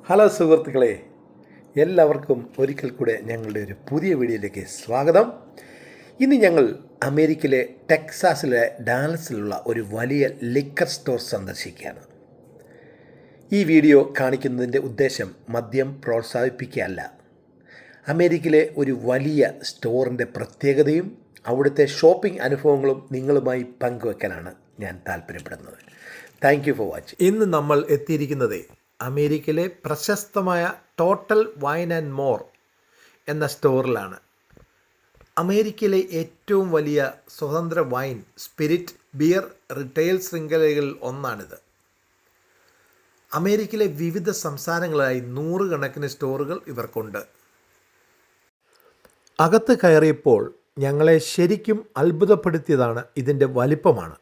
Hello സുഹൃത്തുക്കളെ, എല്ലാവർക്കും ഒരിക്കൽ കൂടെ ഞങ്ങളുടെ ഒരു പുതിയ വീഡിയോയിലേക്ക് സ്വാഗതം. ഇന്ന് ഞങ്ങൾ അമേരിക്കയിലെ ടെക്സാസിലെ ഡാലസിലുള്ള ഒരു വലിയ ലിക്കർ സ്റ്റോർ സന്ദർശിക്കുകയാണ്. ഈ വീഡിയോ കാണിക്കുന്നതിൻ്റെ ഉദ്ദേശം മദ്യം പ്രോത്സാഹിപ്പിക്കുകയല്ല. അമേരിക്കയിലെ ഒരു വലിയ സ്റ്റോറിൻ്റെ പ്രത്യേകതയും അവിടുത്തെ ഷോപ്പിംഗ് അനുഭവങ്ങളും നിങ്ങളുമായി പങ്കുവെക്കാനാണ് ഞാൻ താല്പര്യപ്പെടുന്നത്. Thank you for watching. ഇന്ന് നമ്മൾ എത്തിയിരിക്കുന്നത് അമേരിക്കയിലെ പ്രശസ്തമായ ടോട്ടൽ വൈൻ ആൻഡ് മോർ എന്ന സ്റ്റോറിലാണ്. അമേരിക്കയിലെ ഏറ്റവും വലിയ സ്വതന്ത്ര വൈൻ, സ്പിരിറ്റ്, ബിയർ റിട്ടെയിൽ ശൃംഖലകളിൽ ഒന്നാണിത്. അമേരിക്കയിലെ വിവിധ സംസ്ഥാനങ്ങളായി നൂറുകണക്കിന് സ്റ്റോറുകൾ ഇവർക്കുണ്ട്. അകത്ത് കയറിയപ്പോൾ ഞങ്ങളെ ശരിക്കും അത്ഭുതപ്പെടുത്തിയതാണ് ഇതിൻ്റെ വലിപ്പമാണ്.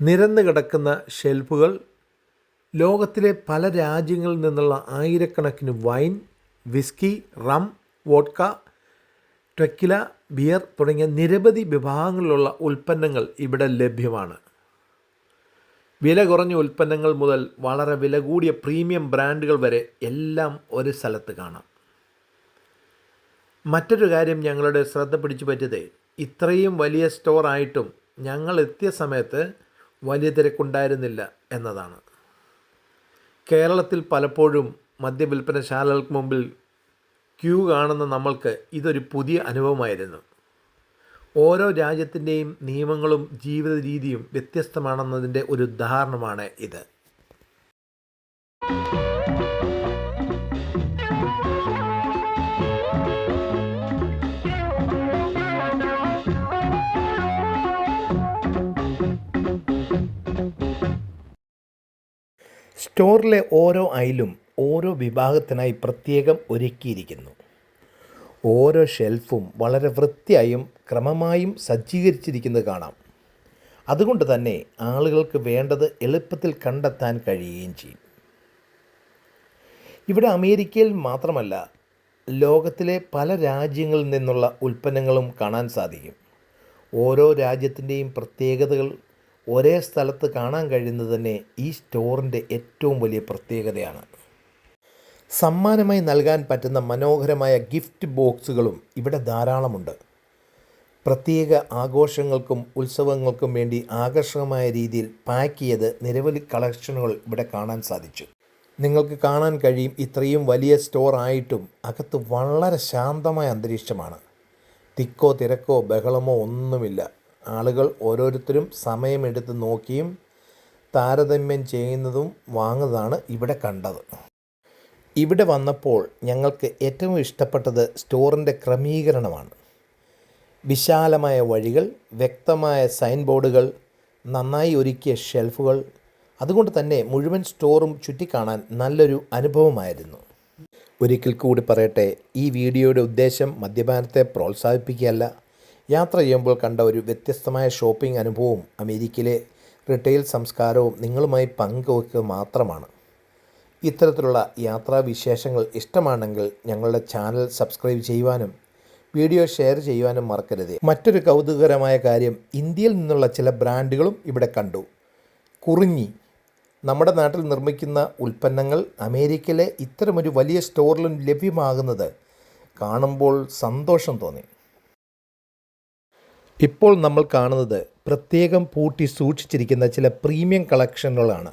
നിരന്ന് കിടക്കുന്ന ഷെൽഫുകൾ, ലോകത്തിലെ പല രാജ്യങ്ങളിൽ നിന്നുള്ള ആയിരക്കണക്കിന് wine, whisky, rum, vodka, tequila, beer തുടങ്ങിയ നിരവധി വിഭാഗങ്ങളിലുള്ള ഉൽപ്പന്നങ്ങൾ ഇവിടെ ലഭ്യമാണ്. വില കുറഞ്ഞ ഉൽപ്പന്നങ്ങൾ മുതൽ വളരെ വില കൂടിയ പ്രീമിയം ബ്രാൻഡുകൾ വരെ എല്ലാം ഒരു സ്ഥലത്ത് കാണാം. മറ്റൊരു കാര്യം ഞങ്ങളുടെ ശ്രദ്ധ പിടിച്ചു പറ്റിയത്, ഇത്രയും വലിയ സ്റ്റോർ ആയിട്ടും ഞങ്ങൾ എത്തിയ സമയത്ത് വലിയ തിരക്കുണ്ടായിരുന്നില്ല എന്നതാണ്. കേരളത്തിൽ പലപ്പോഴും മദ്യവിൽപ്പനശാലകൾക്ക് മുമ്പിൽ ക്യൂ കാണുന്ന നമ്മൾക്ക് ഇതൊരു പുതിയ അനുഭവമായിരുന്നു. ഓരോ രാജ്യത്തിൻ്റെയും നിയമങ്ങളും ജീവിത രീതിയും വ്യത്യസ്തമാണെന്നതിൻ്റെ ഒരു ഉദാഹരണമാണ് ഇത്. സ്റ്റോറിലെ ഓരോ അയിലും ഓരോ വിഭാഗത്തിനായി പ്രത്യേകം ഒരുക്കിയിരിക്കുന്നു. ഓരോ ഷെൽഫും വളരെ വൃത്തിയായും ക്രമമായും സജ്ജീകരിച്ചിരിക്കുന്നത് കാണാം. അതുകൊണ്ട് തന്നെ ആളുകൾക്ക് വേണ്ടത് എളുപ്പത്തിൽ കണ്ടെത്താൻ കഴിയുകയും ചെയ്യും. ഇവിടെ അമേരിക്കയിൽ മാത്രമല്ല, ലോകത്തിലെ പല രാജ്യങ്ങളിൽ നിന്നുള്ള ഉൽപ്പന്നങ്ങളും കാണാൻ സാധിക്കും. ഓരോ രാജ്യത്തിൻ്റെയും പ്രത്യേകതകൾ ഒരേ സ്ഥലത്ത് കാണാൻ കഴിയുന്നത് തന്നെ ഈ സ്റ്റോറിൻ്റെ ഏറ്റവും വലിയ പ്രത്യേകതയാണ്. സമ്മാനമായി നൽകാൻ പറ്റുന്ന മനോഹരമായ ഗിഫ്റ്റ് ബോക്സുകളും ഇവിടെ ധാരാളമുണ്ട്. പ്രത്യേക ആഘോഷങ്ങൾക്കും ഉത്സവങ്ങൾക്കും വേണ്ടി ആകർഷകമായ രീതിയിൽ പാക്ക് ചെയ്ത് നിരവധി കളക്ഷനുകൾ ഇവിടെ കാണാൻ സാധിച്ചു. നിങ്ങൾക്ക് കാണാൻ കഴിയും, ഇത്രയും വലിയ സ്റ്റോർ ആയിട്ടും അകത്ത് വളരെ ശാന്തമായ അന്തരീക്ഷമാണ്. തിക്കോ തിരക്കോ ബഹളമോ ഒന്നുമില്ല. ആളുകൾ ഓരോരുത്തരും സമയമെടുത്ത് നോക്കിയും താരതമ്യം ചെയ്യുന്നതും വാങ്ങുന്നതാണ് ഇവിടെ കണ്ടത്. ഇവിടെ വന്നപ്പോൾ ഞങ്ങൾക്ക് ഏറ്റവും ഇഷ്ടപ്പെട്ടത് സ്റ്റോറിൻ്റെ ക്രമീകരണമാണ്. വിശാലമായ വഴികൾ, വ്യക്തമായ സൈൻ ബോർഡുകൾ, നന്നായി ഒരുക്കിയ ഷെൽഫുകൾ. അതുകൊണ്ട് തന്നെ മുഴുവൻ സ്റ്റോറും ചുറ്റിക്കാണാൻ നല്ലൊരു അനുഭവമായിരുന്നു. ഒരിക്കൽ കൂടി പറയട്ടെ, ഈ വീഡിയോയുടെ ഉദ്ദേശം മദ്യപാനത്തെ പ്രോത്സാഹിപ്പിക്കുകയല്ല. യാത്ര ചെയ്യുമ്പോൾ കണ്ട ഒരു വ്യത്യസ്തമായ ഷോപ്പിംഗ് അനുഭവവും അമേരിക്കയിലെ റിട്ടെയിൽ സംസ്കാരവും നിങ്ങളുമായി പങ്കുവെക്കുക മാത്രമാണ്. ഇത്തരത്തിലുള്ള യാത്രാവിശേഷങ്ങൾ ഇഷ്ടമാണെങ്കിൽ ഞങ്ങളുടെ ചാനൽ സബ്സ്ക്രൈബ് ചെയ്യുവാനും വീഡിയോ ഷെയർ ചെയ്യുവാനും മറക്കരുത്. മറ്റൊരു കൗതുകകരമായ കാര്യം, ഇന്ത്യയിൽ നിന്നുള്ള ചില ബ്രാൻഡുകളും ഇവിടെ കണ്ടു. കുറിഞ്ഞി, നമ്മുടെ നാട്ടിൽ നിർമ്മിക്കുന്ന ഉൽപ്പന്നങ്ങൾ അമേരിക്കയിലെ ഇത്തരമൊരു വലിയ സ്റ്റോറിലും ലഭ്യമാകുന്നത് കാണുമ്പോൾ സന്തോഷം തോന്നി. ഇപ്പോൾ നമ്മൾ കാണുന്നത് പ്രത്യേകം പൂട്ടി സൂക്ഷിച്ചിരിക്കുന്ന ചില പ്രീമിയം കളക്ഷനുകളാണ്.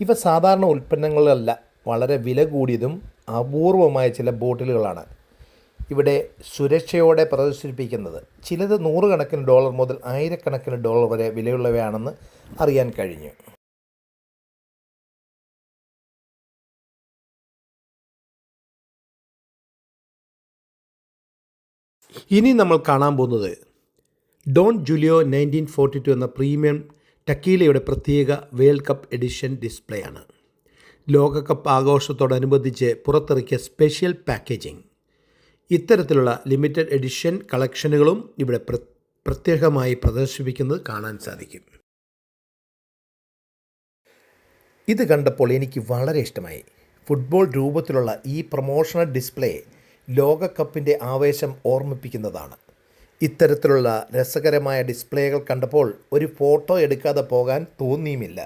ഇവ സാധാരണ ഉൽപ്പന്നങ്ങളല്ല, വളരെ വില കൂടിയതും അപൂർവമായ ചില ബോട്ടിലുകളാണ് ഇവിടെ സുരക്ഷയോടെ പ്രദർശിപ്പിക്കുന്നത്. ചിലത് $100 മുതൽ $1000 വരെ വിലയുള്ളവയാണെന്ന് അറിയാൻ കഴിഞ്ഞു. ഇനി നമ്മൾ കാണാൻ പോകുന്നത് ഡോൺ ജുലിയോ 1942 എന്ന പ്രീമിയം ടക്കീലയുടെ പ്രത്യേക വേൾഡ് കപ്പ് എഡിഷൻ ഡിസ്പ്ലേ ആണ്. ലോകകപ്പ് ആഘോഷത്തോടനുബന്ധിച്ച് പുറത്തിറക്കിയ സ്പെഷ്യൽ പാക്കേജിംഗ്. ഇത്തരത്തിലുള്ള ലിമിറ്റഡ് എഡിഷൻ കളക്ഷനുകളും ഇവിടെ പ്രത്യേകമായി പ്രദർശിപ്പിക്കുന്നത് കാണാൻ സാധിക്കും. ഇത് കണ്ടപ്പോൾ എനിക്ക് വളരെ ഇഷ്ടമായി. ഫുട്ബോൾ രൂപത്തിലുള്ള ഈ പ്രൊമോഷണൽ ഡിസ്പ്ലേ ലോകകപ്പിൻ്റെ ആവേശം ഓർമ്മിപ്പിക്കുന്നതാണ്. ഇത്തരത്തിലുള്ള രസകരമായ ഡിസ്പ്ലേകൾ കണ്ടപ്പോൾ ഒരു ഫോട്ടോ എടുക്കാതെ പോകാൻ തോന്നിയുമില്ല.